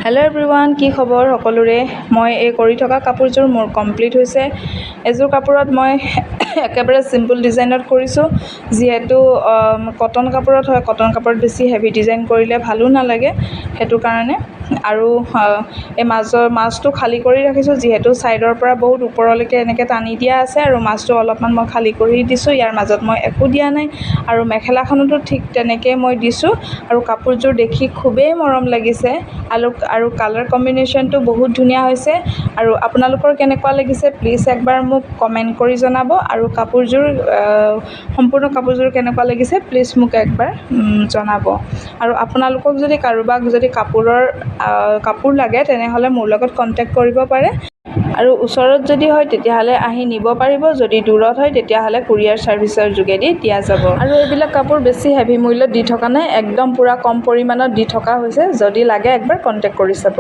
Hello' everyone, কি খবৰ সকলোৰে। মই এই কৰি থকা কাপোৰযোৰ মোৰ কমপ্লিট হৈছে। এযোৰ কাপোৰত মই একেবাৰে চিম্পুল ডিজাইনত কৰিছোঁ, যিহেতু কটন কাপোৰত হয়। কটন কাপোৰত বেছি হেভি ডিজাইন কৰিলে ভালো নালাগে, সেইটো কাৰণে। আৰু এই মাজটো খালী কৰি ৰাখিছোঁ, যিহেতু ছাইডৰ পৰা বহুত ওপৰলৈকে এনেকৈ টানি দিয়া আছে, আৰু মাজটো অলপমান মই খালী কৰি দিছোঁ। ইয়াৰ মাজত মই একো দিয়া নাই। আৰু মেখেলাখনতো ঠিক তেনেকৈ মই দিছোঁ। আৰু কাপোৰযোৰ দেখি খুবেই মৰম লাগিছে, আৰু কালাৰ কম্বিনেশ্যনটো বহুত ধুনীয়া হৈছে। আৰু আপোনালোকৰ কেনেকুৱা লাগিছে প্লিজ একবাৰ মোক কমেণ্ট কৰি জনাব। আৰু সম্পূৰ্ণ কাপোৰযোৰ কেনেকুৱা লাগিছে প্লিজ মোক একবাৰ জনাব। আৰু আপোনালোকক যদি কাৰোবাক কাপোৰ লাগে, তেনেহ'লে মোৰ লগত কণ্টেক্ট কৰিব পাৰে। আৰু ওচৰত যদি হয় তেতিয়াহ'লে আহি নিব পাৰিব, যদি দূৰত হয় তেতিয়াহ'লে কুৰিয়াৰ ছাৰ্ভিচৰ যোগেদি দিয়া যাব। আৰু এইবিলাক কাপোৰ বেছি হেভি মূল্যত দি থকা নাই, একদম পূৰা কম পৰিমাণত দি থকা হৈছে। যদি লাগে একবাৰ কণ্টেক্ট কৰি চাব।